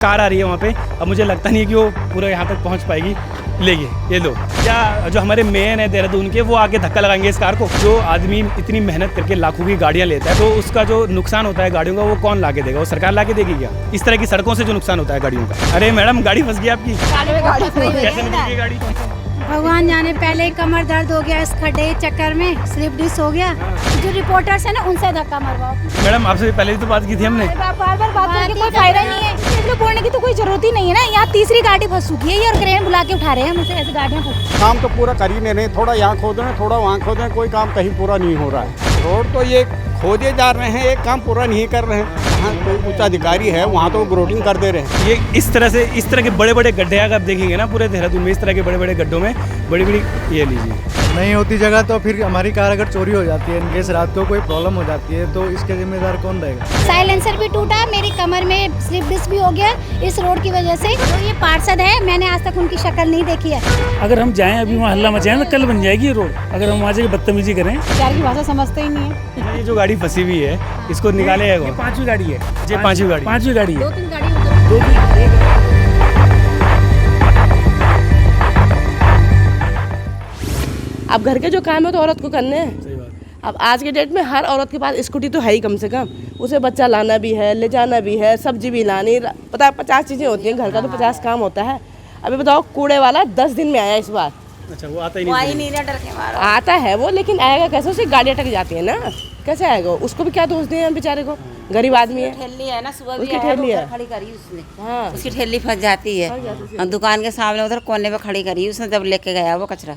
Car आ रही है वहाँ पे। अब मुझे लगता नहीं है कि वो पूरा यहाँ तक पहुँच पाएगी। लेंगे ये लो, क्या जो हमारे मेन है देहरादून के, वो आगे धक्का लगाएंगे इस कार को। जो आदमी इतनी मेहनत करके लाखों की गाड़ियाँ लेता है, तो उसका जो नुकसान होता है गाड़ियों का, वो कौन ला के देगा? वो सरकार ला के देगी क्या? इस तरह की सड़कों से जो नुकसान होता है गाड़ियों का। अरे मैडम, गाड़ी फंस गई आपकी। कैसे निकली गाड़ी? भगवान जाने, पहले ही कमर दर्द हो गया इस खड्डे चक्कर में, स्लिप डिस्क हो गया। जो रिपोर्टर्स है ना, उनसे धक्का मरवाओ। मैडम, आपसे पहले भी तो बात की थी हमने। बार बार बात करके कोई फायदा नहीं है। इसलिए बोलने की तो कोई जरूरत ही नहीं है ना। यहाँ तीसरी गाड़ी फंस चुकी है और क्रेन बुला के उठा रहे हैं हमसे, ऐसी गाड़ियाँ फंस। काम तो पूरा कर ही नहीं रहे, थोड़ा यहाँ खोद रहे हैं, थोड़ा वहाँ खोद रहे हैं, कोई काम कहीं पूरा नहीं हो रहा है। रोड तो ये खोदे जा रहे हैं, एक काम पूरा नहीं कर रहे हैं। हाँ, कोई उच्च अधिकारी है वहाँ तो ग्रोटिंग कर दे रहे हैं। ये इस तरह के बड़े बड़े गड्ढे अगर आप देखेंगे ना पूरे देहरादून में, इस तरह के बड़े बड़े गड्ढों में बड़ी बड़ी, ये लीजिए, नहीं होती जगह तो फिर हमारी कार अगर चोरी हो जाती है, इनकेस रात को कोई प्रॉब्लम हो जाती है, तो इसके जिम्मेदार कौन रहेगा? साइलेंसर भी टूटा, मेरी कमर में स्लिप डिस्क भी हो गया इस रोड की वजह से। तो ये पार्षद है, मैंने आज तक उनकी शक्ल नहीं देखी है। अगर हम जाएं अभी वहाँ हल्ला मचाएं तो कल बन जाएगी ये रोड, अगर हम वहाँ जाके बदतमीजी करें। प्यार की भाषा समझते ही नहीं है। ये जो गाड़ी फंसी हुई है, इसको निकालेगा कौन? पांचवी गाड़ी है, ये पांचवी गाड़ी है। 2-3 गाड़ी अब घर के जो काम है तो औरत को करने हैं। अब आज के डेट में हर औरत के पास स्कूटी तो है ही कम से कम। उसे बच्चा लाना भी है, ले जाना भी है, सब्जी भी लानी, पता है 50 चीज़ें होती हैं घर का, तो 50 काम होता है। अभी बताओ, कूड़े वाला 10 दिन में आया इस बार। अच्छा, वो आता ही नहीं। आता है वो, लेकिन आएगा कैसे? उसे गाड़ी अटक जाती है ना, कैसे आएगा? उसको भी क्या दोष दें हम बेचारे को? गरीब आदमी है। ठेली है ना, सुबह भी उसकी आया, ठेली है, खड़ी करी उसने। हाँ, उसकी ठेली फंस जाती है और दुकान के सामने उधर कोने पे खड़ी करी उसने, जब लेके गया वो कचरा।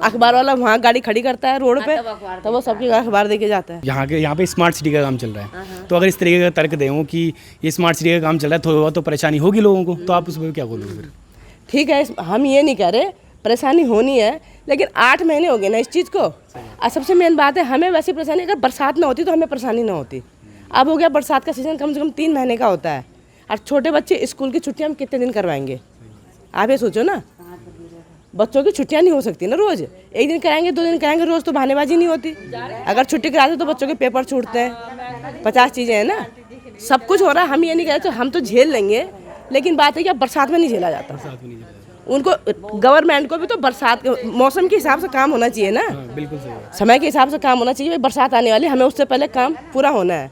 अखबार वाला वहाँ गाड़ी खड़ी करता है रोड पे, तो वो सबके अखबार देके जाता है। यहाँ पे स्मार्ट सिटी का काम चल रहा है, तो अगर इस तरीके का तर्क दें कि ये स्मार्ट सिटी का काम चल रहा है, थोड़ा बहुत तो परेशानी होगी लोगों को, तो आप उस पर क्या बोलोगे फिर? ठीक है, हम ये नहीं कह रहे परेशानी होनी है, लेकिन 8 महीने हो गए ना इस चीज़ को। और सबसे मेन बात है, हमें वैसी परेशानी, अगर बरसात ना होती तो हमें परेशानी ना होती। अब हो गया बरसात का सीज़न, कम से कम 3 महीने का होता है, और छोटे बच्चे स्कूल की छुट्टियाँ हम कितने दिन करवाएंगे? आप ये सोचो ना, बच्चों की छुट्टियाँ नहीं हो सकती ना रोज़। एक दिन कराएंगे, 2 दिन कराएंगे, रोज़ तो बहानेबाजी नहीं होती। अगर छुट्टी कराते तो बच्चों के पेपर छूटते हैं, 50 चीज़ें हैं ना, सब कुछ हो रहा है। हम ये नहीं कह रहे तो हम तो झेल लेंगे, लेकिन बात है कि अब बरसात में नहीं झेला जाता। उनको, गवर्नमेंट को भी तो बरसात के मौसम के हिसाब से काम होना चाहिए ना। बिल्कुल सही, समय के हिसाब से काम होना चाहिए। भाई बरसात आने वाली, हमें उससे पहले काम पूरा होना है।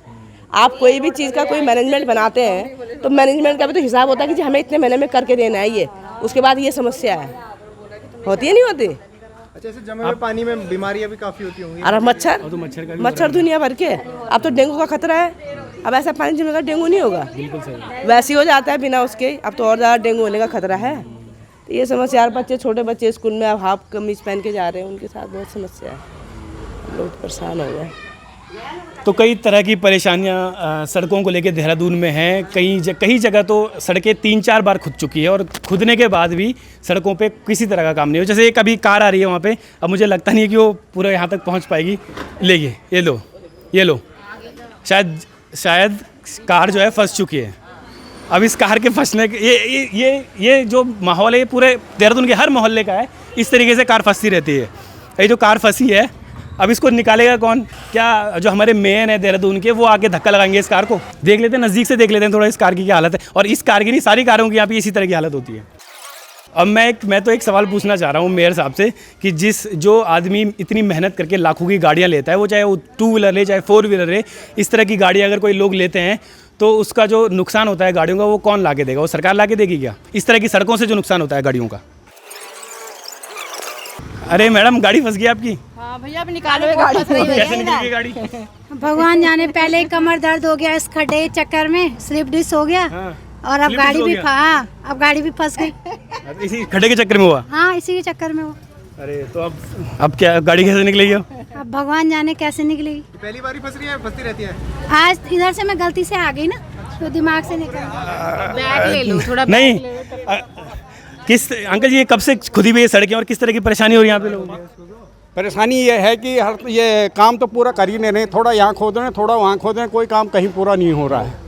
आप कोई भी चीज़ का कोई मैनेजमेंट बनाते हैं, तो मैनेजमेंट का भी तो हिसाब होता है कि जी हमें इतने महीने में करके देना है ये, उसके बाद ये समस्या है, होती है नहीं होती? अच्छा, ऐसे जमे हुए पानी में बीमारियां भी काफ़ी होती होंगी। और मच्छर दुनिया भर के। अब तो डेंगू का खतरा है। अब ऐसा पानी जमेगा डेंगू नहीं होगा? बिल्कुल सही। वैसे ही हो जाता है बिना उसके। अब तो और ज़्यादा डेंगू होने का खतरा है। तो ये समस्या, यार बच्चे, छोटे बच्चे स्कूल में अब हाफ कमीज पहन के जा रहे हैं, उनके साथ बहुत समस्या है। लोग परेशान हो गए। तो कई तरह की परेशानियां सड़कों को लेकर देहरादून में हैं। कई जगह तो सड़कें 3-4 बार खुद चुकी है, और खुदने के बाद भी सड़कों पे किसी तरह का काम नहीं हो। जैसे एक अभी कार आ रही है वहाँ पे, अब मुझे लगता नहीं है कि वो पूरा यहाँ तक पहुँच पाएगी। लेंगे ये लो, शायद कार जो है फंस चुकी है। अब इस कार के फंसने के ये जो माहौल है, ये पूरे देहरादून के हर मोहल्ले का है। इस तरीके से कार फंसती रहती है। ये जो कार फंसी है, अब इसको निकालेगा कौन? क्या जो हमारे मेन है देहरादून के, वो आके धक्का लगाएंगे इस कार को? देख लेते हैं, नज़दीक से देख लेते हैं थोड़ा इस कार की क्या हालत है। और इस कार की नहीं, सारी कारों की यहाँ पे इसी तरह की हालत होती है। अब मैं तो एक सवाल पूछना चाह रहा हूँ मेयर साहब से कि जो आदमी इतनी मेहनत करके लाखों की गाड़ियाँ लेता है, वो चाहे वो 2 व्हीलर ले, चाहे 4 व्हीलर ले, इस तरह की गाड़ियाँ अगर कोई लोग लेते हैं, तो उसका जो नुकसान होता है गाड़ियों का, वो कौन ला के देगा? वो सरकार ला के देगी क्या? इस तरह की सड़कों से जो नुकसान होता है गाड़ियों का। अरे मैडम, गाड़ी फंस गई आपकी। हाँ भैया, अब निकालो गाड़ी। कैसे निकली गाड़ी? भगवान जाने, पहले ही कमर दर्द हो गया इस खड्डे चक्कर में, स्लिप डिस्क हो गया। और अब गाड़ी भी अब गाड़ी भी फंस गई। इसी खड्डे के चक्कर में हुआ? हाँ, इसी के चक्कर में हुआ। अरे तो अब क्या गाड़ी कैसे निकलेगी? अब भगवान जाने कैसे निकलेगी। पहली बार ही फंस रही है, फंसती रहती है। आज इधर से मैं गलती से आ गई ना, तो दिमाग से निकल। बैग ले लो थोड़ा। नहीं, किस अंकल जी, ये कब से खुदी हुई सड़कें और किस तरह की परेशानी हो रही है यहाँ पे लोगों को? परेशानी ये है कि ये काम तो पूरा कर ही नहीं रहे, थोड़ा यहाँ खोद रहे हैं, थोड़ा वहाँ खोद रहे हैं, कोई काम कहीं पूरा नहीं हो रहा है।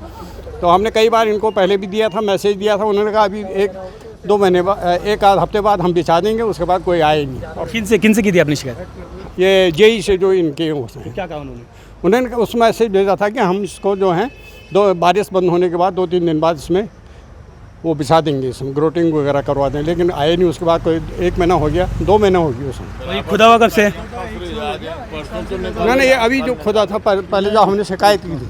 तो हमने कई बार इनको पहले भी दिया था, मैसेज दिया था, उन्होंने कहा अभी 1-2 महीने बाद, 1 आध हफ्ते बाद हम बिछा देंगे, उसके बाद कोई आए नहीं। और किन से की थी आपने शिकायत? ये जेई से जो इनके क्या कहा उन्होंने उसमें मैसेज भेजा था कि हम इसको जो है बारिश बंद होने के बाद 2-3 दिन बाद इसमें वो बिछा देंगे, इसमें ग्रोटिंग वगैरह करवा दें, लेकिन आए नहीं। उसके बाद कोई 1 महीना हो गया, 2 महीना हो गया उसमें। तो ये खुदा हुआ कब से? ना ये अभी जो खुदा था, पहले जो हमने शिकायत की थी।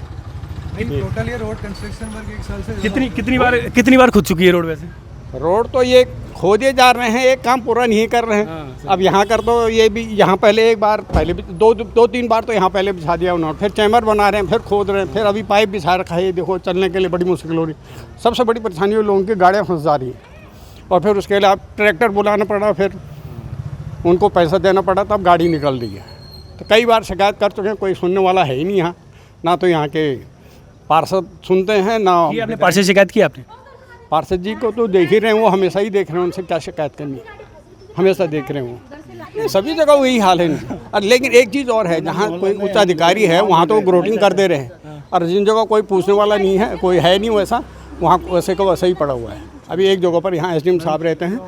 टोटल ये रोड कंस्ट्रक्शन वर्क 1 साल से कितनी बार खुद चुकी है रोड वैसे? रोड तो ये खोदे जा रहे हैं, एक काम पूरा नहीं कर रहे हैं। अब यहाँ कर तो ये भी, यहाँ पहले एक बार पहले भी 2-3 बार तो यहाँ पहले बिछा दिया उन्होंने, फिर चैम्बर बना रहे हैं, फिर खोद रहे हैं, फिर अभी पाइप बिछा रखा है। ये देखो, चलने के लिए बड़ी मुश्किल हो रही। सबसे बड़ी परेशानी है लोगों की गाड़ियाँ फंस जा रही हैं, और फिर उसके लिए आप ट्रैक्टर बुलाना पड़ा, फिर उनको पैसा देना पड़ा, तब गाड़ी निकल रही है। तो कई बार शिकायत कर चुके हैं, कोई सुनने वाला है ही नहीं यहाँ। ना तो यहाँ के पार्षद सुनते हैं, ना ये आपने पार्षद शिकायत की आपने? पार्षद जी को तो देख ही रहे हैं, वो हमेशा ही देख रहे हैं, उनसे क्या शिकायत करनी है, हमेशा देख रहे हैं वो। सभी जगह वही हाल है। और लेकिन एक चीज़ और है, जहाँ कोई उच्च अधिकारी है वहाँ तो ग्रोटिंग कर दे रहे हैं, और जिन जगह कोई पूछने वाला नहीं है, कोई है नहीं वैसा, वहाँ वैसे को वैसे ही पड़ा हुआ है। अभी एक जगह पर यहाँ SDM साहब रहते हैं,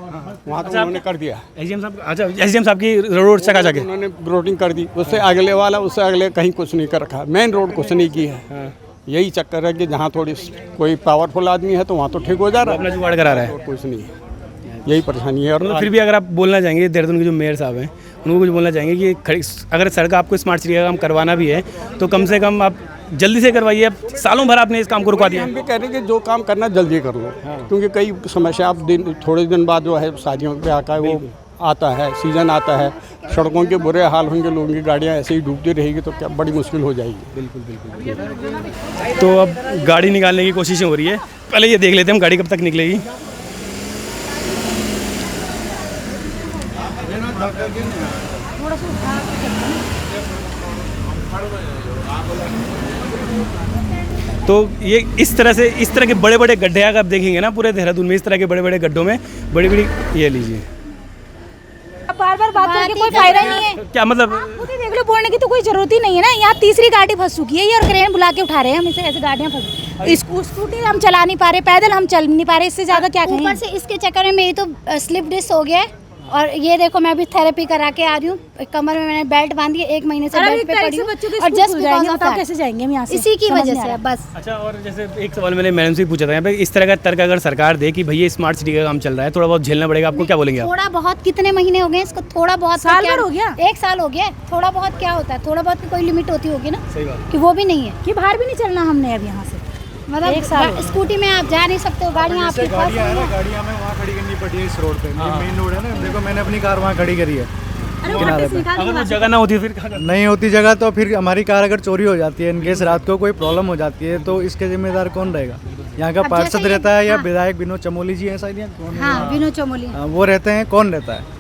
वहाँ तो उन्होंने कर दिया। SDM साहब, अच्छा SDM साहब की रोड चका के उन्होंने ग्रोटिंग कर दी, उससे अगले वाला, उससे अगले कहीं कुछ नहीं कर रखा, मेन रोड कुछ नहीं की है। यही चक्कर है कि जहाँ थोड़ी कोई पावरफुल आदमी है तो वहाँ तो ठीक हो जा रहा है, अपना जुगाड़ करा रहा है, और कुछ नहीं है। यही परेशानी है। और तो फिर भी अगर आप बोलना चाहेंगे, देहरादून के जो मेयर साहब हैं उनको कुछ बोलना चाहेंगे कि अगर सड़क आपको स्मार्ट सिटी का काम करवाना भी है तो कम से कम आप जल्दी से करवाइए। अब सालों भर आपने इस काम को रुका दिया। हम भी कह रहे हैं कि जो काम करना जल्दी कर लो, क्योंकि कई समस्या आप थोड़े दिन बाद जो है शादियों पे आका है, वो आता है, सीज़न आता है, सड़कों के बुरे हाल होंगे, लोगों की गाड़ियाँ ऐसे ही डूबती रहेगी तो क्या बड़ी मुश्किल हो जाएगी। बिल्कुल। तो अब गाड़ी निकालने की कोशिशें हो रही है, पहले ये देख लेते हैं हम गाड़ी कब तक निकलेगी। तो ये इस तरह के बड़े बड़े गड्ढे अगर आप देखेंगे ना पूरे देहरादून में, इस तरह के बड़े बड़े गड्ढों में बड़ी बड़ी, ये लीजिए, बार बार बात करके कोई फायदा नहीं है। क्या मतलब? खुद ही देख लो, बोलने की तो कोई जरूरत ही नहीं है ना। यहाँ तीसरी गाड़ी फंस चुकी है ये, और क्रेन बुला के उठा रहे हैं हम इसे। ऐसे गाड़ियाँ फंस, स्कूटी हम चला नहीं पा रहे, पैदल हम चल नहीं पा रहे, इससे ज्यादा क्या कहें। ऊपर से इसके चक्कर में मेरी तो स्लिप डिस्क हो गया है। और ये देखो, मैं अभी थेरेपी करा के आ रही हूँ, कमर में मैंने बेल्ट बांधी है, 1 महीने से बेल्ट पे पड़ी हूँ, और जस्ट बताओ कैसे जाएंगे हम यहाँ से, इसी की वजह से बस। अच्छा, और जैसे एक सवाल मैंने मैडम से पूछा था यहाँ पे, इस तरह का तर्क अगर सरकार दे कि भैया स्मार्ट सिटी का काम चल रहा है, थोड़ा बहुत झेलना पड़ेगा आपको, क्या बोलेंगे आप? थोड़ा बहुत कितने महीने हो गए इसको? थोड़ा बहुत साल भर हो गया, 1 साल हो गया। थोड़ा बहुत क्या होता है? थोड़ा बहुत की कोई लिमिट होती होगी ना, सही बात कि वो भी नहीं है, कि बाहर भी नहीं चलना हमने अब यहाँ से। मतलब 1 साल स्कूटी में आप जा नहीं सकते हो, गाड़ियाँ आपके पास गाड़ियाँ है ना, गाड़ियाँ में वहाँ खड़ी करनी पड़ी है इस रोड पे। मेन रोड है ना, देखो मैंने अपनी कार वहाँ खड़ी करी है किनारे पे। अगर वो जगह ना होती फिर कहाँ करते? नहीं होती जगह तो फिर हमारी कार अगर चोरी हो जाती है, इनकेस रात को कोई प्रॉब्लम हो जाती है, तो इसके जिम्मेदार कौन रहेगा? यहाँ का पार्षद रहता है या विधायक विनोद चमोली जी हैं शायद, हाँ, विनोद चमोली, वो रहते हैं, कौन रहता है?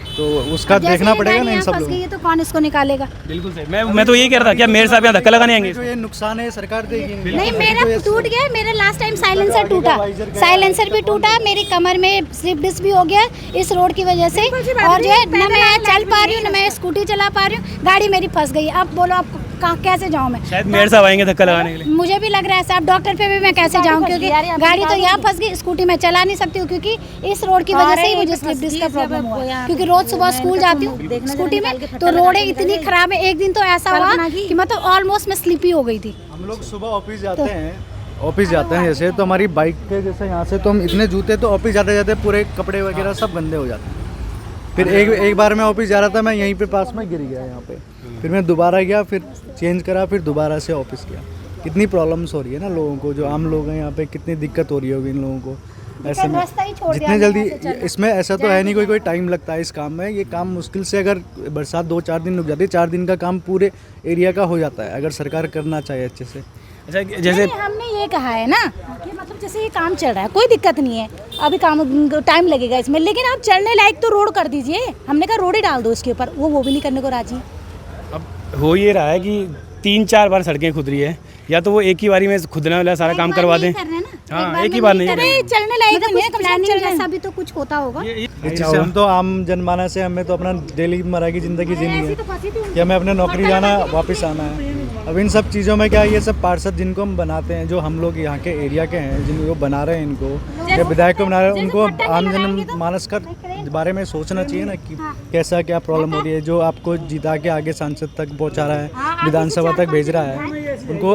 तो उसका देखना पड़ेगा ना इन सब लोगों को। तो कौन इसको निकालेगा? बिल्कुल सही। मैं तो यही कह रहा था, क्या मेयर साहब यहाँ धक्का लगाने आएंगे? जो ये नुकसान है सरकार देगी। नहीं, मेरा टूट गया, मेरा लास्ट टाइम साइलेंसर टूटा, साइलेंसर भी टूटा, मेरी कमर में स्लिप डिस्क भी हो गया इस रोड की वजह से। और जो है ना, मैं चल पा रही हूँ ना, मैं स्कूटी चला पा रही हूँ, गाड़ी मेरी फंस गई। अब बोलो आप कैसे जाऊँ मैं? शायद मेयर साहब आएंगे धक्का लगाने के लिए। मुझे भी लग रहा है साहब, डॉक्टर पे भी मैं कैसे जाऊँ, क्योंकि गाड़ी तो यहाँ फंस गई, स्कूटी मैं चला नहीं सकती हूँ, क्योंकि इस रोड की वजह से ही मुझे स्लिप डिस्क का प्रॉब्लम हुआ है। क्योंकि रोज सुबह स्कूल जाती हूँ स्कूटी में, तो रोडें इतनी खराब है। एक दिन तो ऐसा हुआ कि मतलब ऑलमोस्ट मैं स्लिपी हो गई थी। हम लोग सुबह ऑफिस जाते हैं, ऑफिस जाते हैं जैसे, तो हमारी बाइक के जैसे यहाँ से तो हम इतने जूते, तो ऑफिस जाते जाते पूरे कपड़े वगैरह सब गंदे हो जाते हैं। फिर एक बार मैं ऑफिस जा रहा था, मैं यहीं पे पास में गिर गया यहाँ पे, फिर मैं दोबारा गया, फिर चेंज करा, फिर दोबारा से ऑफिस गया। कितनी प्रॉब्लम्स हो रही है ना लोगों को, जो आम लोग हैं यहाँ पे, कितनी दिक्कत हो रही होगी इन लोगों को। ऐसे में जितने जल्दी, इसमें ऐसा तो है नहीं कोई टाइम लगता है इस काम में। ये काम मुश्किल से, अगर बरसात 2-4 दिन रुक जाती है, 4 दिन का काम पूरे एरिया का हो जाता है, अगर सरकार करना चाहे अच्छे से। अच्छा, जैसे हमने ये कहा है ना कि मतलब जैसे ये काम चल रहा है, कोई दिक्कत नहीं है, अभी काम टाइम लगेगा इसमें, लेकिन आप चलने लायक तो रोड कर दीजिए। हमने कहा रोड ही डाल दो इसके ऊपर, वो भी नहीं करने को राजी। अब हो ये रहा है कि 3-4 बार सड़कें खुद रही है, या तो वो एक ही बारी में खुदने वाला सारा काम करवा दें। हाँ, एक ही बार नहीं चलने लायक नहीं है, प्लानिंग जैसा भी तो कुछ होता होगा। जैसे हम तो आम जनमानस है, हमें तो अपना डेली मरा की ज़िंदगी जीनी है कि हमें अपने नौकरी जाना, वापस आना है। अब इन सब चीज़ों में क्या, ये सब पार्षद जिनको हम बनाते हैं, जो हम लोग यहाँ के एरिया के हैं, जिनको बना रहे हैं, इनको या विधायक को बना रहे हैं, उनको आम जनमानस का बारे में सोचना चाहिए ना कि कैसा क्या प्रॉब्लम हो रही है। जो आपको जिता के आगे सांसद तक पहुँचा रहा है, विधानसभा तक भेज रहा है, उनको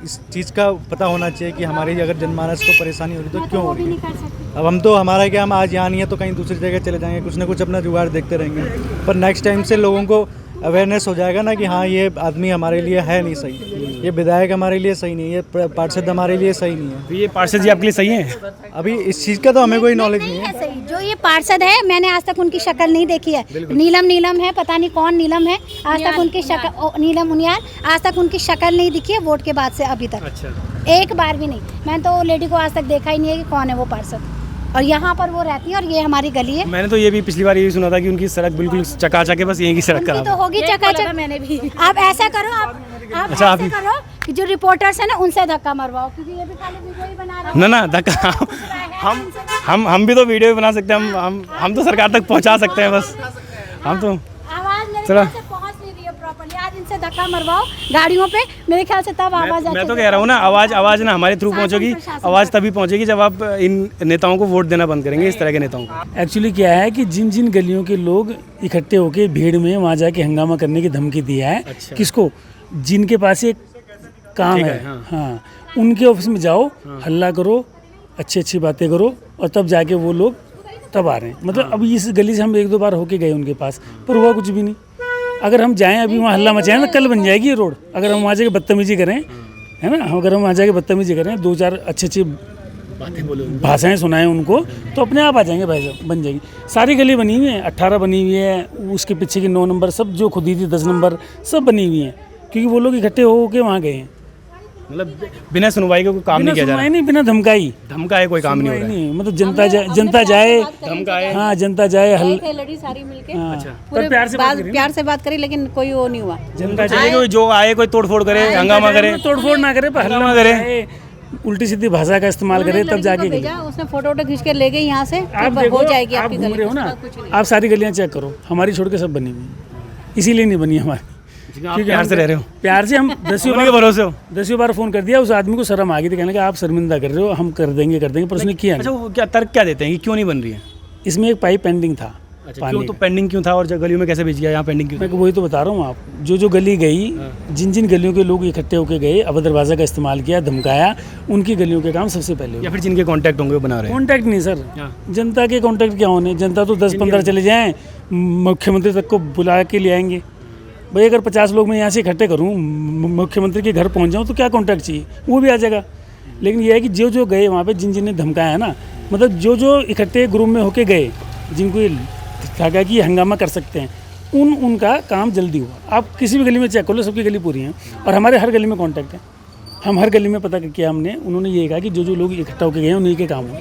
इस चीज़ का पता होना चाहिए कि हमारी अगर जनमानस को परेशानी हो रही तो क्यों हो रही है। अब हम तो हमारा क्या, हम आज यहाँ नहीं है तो कहीं दूसरी जगह चले जाएंगे, कुछ ना कुछ अपना जुगाड़ देखते रहेंगे, पर नेक्स्ट टाइम से लोगों को अवेयरनेस हो जाएगा ना कि हाँ ये आदमी हमारे लिए है नहीं सही, ये विधायक हमारे लिए सही नहीं है, ये पार्षद हमारे लिए सही नहीं है। तो ये पार्षद जी आपके लिए सही है? अभी इस चीज़ का तो हमें कोई नॉलेज नहीं है। सही जो ये पार्षद है, मैंने आज तक उनकी शक्ल नहीं देखी है। नीलम है, पता नहीं कौन नीलम है, आज तक उनकी शक्ल, नीलम उनियाल, आज तक उनकी शक्ल नहीं दिखी है वोट के बाद से अभी तक। अच्छा। एक बार भी नहीं। मैंने तो लेडी को आज तक देखा ही नहीं है कि कौन है वो पार्षद, और यहाँ पर वो रहती है और ये हमारी गली है। मैंने तो ये भी पिछली बार ये भी सुना था कि उनकी सड़क बिल्कुल चकाचक है, बस यहीं की सड़क उनकी खराब तो है। होगी चकाचक। मैंने भी। आप ऐसा करो, आप अच्छा, आप ऐसा करो कि जो रिपोर्टर्स है ना उनसे धक्का मरवाओ, क्योंकि ये भी खाली वीडियो ही बना रहे हैं। ना धक्का हम भी तो वीडियो भी बना सकते हैं, हम तो सरकार तक पहुंचा सकते हैं, बस हम तो आवाज मेरे चलो। ख्याल से पहुंच नहीं रही है प्रॉपर्ली। आज इनसे धक्का मरवाओ गाड़ियों पे, मेरे ख्याल से तब आवाज मैं तो कह रहा हूँ ना, आवाज़ ना हमारे थ्रू पहुंचेगी, आवाज़ तभी पहुंचेगी जब आप इन नेताओं को वोट देना बंद करेंगे, इस तरह के नेताओं को। एक्चुअली क्या है कि जिन जिन गलियों के लोग इकट्ठे होके भीड़ में वहाँ जाके हंगामा करने की धमकी दिया है, अच्छा। किसको, जिनके पास एक काम ठीक है, है, हाँ उनके ऑफिस में जाओ, हल्ला करो, अच्छी अच्छी बातें करो, और तब जाके वो लोग तब आ रहे हैं। मतलब अभी इस गली से हम 1-2 बार होके गए उनके पास, पर हुआ कुछ भी नहीं। अगर हम जाएं अभी वहाँ हल्ला मचाएं तो कल बन जाएगी ये रोड। अगर हम वहाँ जाके बदतमीजी करें, है ना, अगर हम वहाँ जाके बदतमीजी करें, 2-4 अच्छी बातें बोलो, भाषाएं सुनाएं उनको, तो अपने आप आ जाएंगे भाई साहब, बन जाएगी। सारी गली बनी हुई है, 18 बनी हुई है, उसके पीछे की 9 नंबर सब जो खुदी थी 10 नंबर सब बनी हुई है, क्योंकि वो लोग इकट्ठे हो के वहाँ गए हैं। मतलब बिना सुनवाई के कोई काम नहीं किया जा रहा, नहीं, बिना धमकाई धमकाए कोई काम नहीं हो रहा है। नहीं, मतलब जनता जाए, धमकाए, हाँ जनता जाए, लड़ी सारी मिलके अच्छा, पर प्यार से बात करें, प्यार से बात करी, लेकिन कोई वो नहीं हुआ। जनता चाहिए कि जो आए कोई तोड़फोड़ करे, हंगामा करे, तोड़फोड़ ना करे, पर हल्ला करे, उल्टी सीधी भाषा का इस्तेमाल करे, तब जाके भेजा, उसने फोटो वोटो खींच के ले गई यहाँ से, आप तो देखो, हो जाएगी आप आपकी घूम गली। रहे हो ना, आप सारी गलियां चेक करो, हमारी छोड़ के सब बनी हुई है, इसीलिए नहीं बनी हमारी, आप प्यार से रह रहे हो, प्यार से हम 10 के भरोसे हो। 10 बार फ़ोन कर दिया, उस आदमी को शर्म आ गई थी, कहने का आप शर्मिंदा कर रहे हो, हम कर देंगे, पर उसने किया अच्छा, नहीं। वो क्या तर्क क्या देते हैं कि क्यों नहीं बन रही है? इसमें एक पाइप पेंडिंग था, अच्छा, क्यों तो पेंडिंग क्यों था और गलियों में कैसे भेज गया, यहाँ पेंडिंग क्यों था? मैं वही तो बता रहा हूँ, आप जो गली गई, जिन जिन गलियों के लोग इकट्ठे होकर गए, अभद्र भाषा का इस्तेमाल किया, धमकाया, उनकी गलियों के काम सबसे पहले हुए। या फिर जिनके कॉन्टैक्ट होंगे वो बना रहे हैं? कॉन्टैक्ट नहीं सर, जनता के कॉन्टैक्ट क्या होने, जनता तो 10-15 चले जाएं, मुख्यमंत्री तक को बुला के ले आएंगे। भाई अगर 50 लोग मैं यहाँ से इकट्ठे करूँ, मुख्यमंत्री के घर पहुँच जाऊँ, तो क्या कॉन्टैक्ट चाहिए, वो भी आ जाएगा। लेकिन ये है कि जो गए वहाँ पे, जिन ने धमकाया है ना, मतलब जो इकट्ठे ग्रुप में होके गए, जिनको ये लगा कि हंगामा कर सकते हैं, उनका काम जल्दी हुआ। आप किसी भी गली में चेक कर लो, सबकी गली पूरी है, और हमारे हर गली में कॉन्टैक्ट है, हम हर गली में पता किया हमने, उन्होंने ये कहा कि जो लोग इकट्ठा होकर गए हैं उन्हीं के काम हो,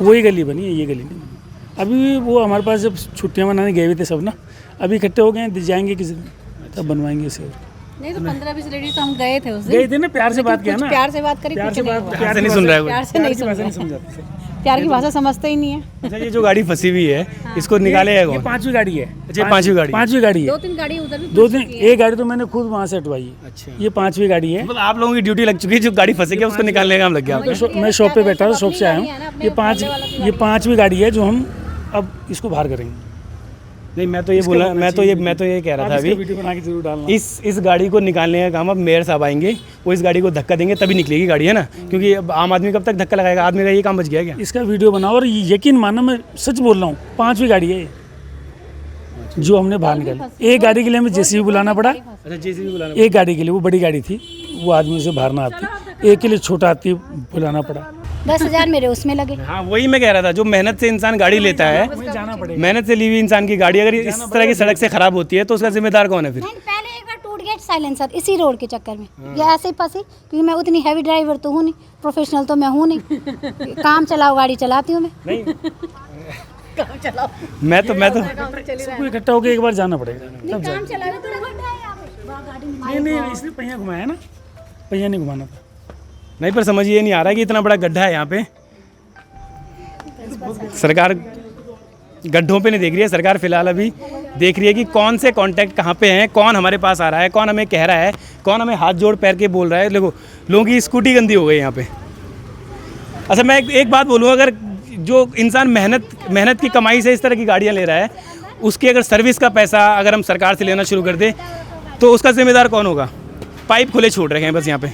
वही गली बनी है, ये गली नहीं बनी। अभी वो हमारे पास जब छुट्टियाँ मनाने गए हुए थे सब ना, अभी इकट्ठे हो गए हैं, जाएंगे किसी दिन तब बनवाएंगे इसे। नहीं तो 15-20 लेडीज तो हम गए थे उस दिन, गए थे ना, प्यार से बात किया ना, प्यार से बात करी, प्यार से कुछ नहीं बात, हुआ। प्यार से नहीं सुन रहा है कोई। प्यार से नहीं समझाते सर। प्यार की भाषा समझते ही नहीं है। अच्छा, ये जो गाड़ी फंसी हुई है, इसको निकालेगा ये कौन? 5वीं गाड़ी है। अच्छा, 5वीं गाड़ी, 5वीं गाड़ी है। 2-3 गाड़ी उधर भी 2 दिन, एक गाड़ी तो मैंने खुद वहाँ से हटवाई है। अच्छा, ये 5वीं गाड़ी है। मतलब आप लोगों की ड्यूटी लग चुकी है, जो गाड़ी फंसेगी उसको निकालने का काम लग गया आपको। मैं शॉप पे बैठा था, शॉप से आया हूँ। ये 5वीं गाड़ी है जो हम अब इसको बाहर करेंगे। नहीं, मैं तो ये बोला, मैं तो ये कह रहा था अभी, वीडियो बना के जरूर डालना। इस गाड़ी को निकालने का काम अब मेयर साहब आएंगे, वो इस गाड़ी को धक्का देंगे तभी निकलेगी गाड़ी, है ना, क्योंकि अब आम आदमी कब तक धक्का लगाएगा, आदमी का ये काम बच गया क्या? इसका वीडियो बनाओ, और यकीन मानो मैं सच बोल रहा हूँ, 5वीं गाड़ी है ये, जो हमने बाहर निकाली। एक गाड़ी के लिए हमें जेसीबी बुलाना पड़ा, अच्छा, जेसीबी बुलाना, एक गाड़ी के लिए, वो बड़ी गाड़ी थी, वो आदमी से बाहर ना आती, एक के लिए छोटा आती बुलाना पड़ा। 10,000 मेरे उसमें लगे। हाँ वही मैं कह रहा था, जो मेहनत से इंसान गाड़ी लेता है, मेहनत से ली हुई इंसान की गाड़ी अगर इस तरह की सड़क से खराब होती है तो उसका जिम्मेदार कौन है फिर? नहीं, पहले एक बार टूट गया साइलेंसर इसी रोड के चक्कर में, ये ऐसे ही फंसी, क्योंकि मैं उतनी हैवी ड्राइवर तो हूँ नहीं, प्रोफेशनल तो मैं हूँ नहीं, काम चलाओ गाड़ी चलाती हूँ मैं। मैं तो सबको इकट्ठा होकर एक बार जाना पड़ेगा तब काम चला रहे तो नहीं, इसने पहिया घुमाया ना, पहिया नहीं घुमाना था। नहीं, पर समझ ये नहीं आ रहा कि इतना बड़ा गड्ढा है यहाँ पे, सरकार गड्ढों पे नहीं देख रही है, सरकार फिलहाल अभी देख रही है कि कौन से कॉन्टैक्ट कहाँ पे हैं, कौन हमारे पास आ रहा है, कौन हमें कह रहा है, कौन हमें हाथ जोड़ पैर के बोल रहा है। देखो लोगों की स्कूटी गंदी हो गई यहाँ पे। अच्छा, मैं एक बात बोलूँ, अगर जो इंसान मेहनत की कमाई से इस तरह की गाड़ियाँ ले रहा है, उसकी अगर सर्विस का पैसा अगर हम सरकार से लेना शुरू कर दें तो उसका जिम्मेदार कौन होगा? पाइप खुले छोड़ रखे हैं बस यहाँ पे।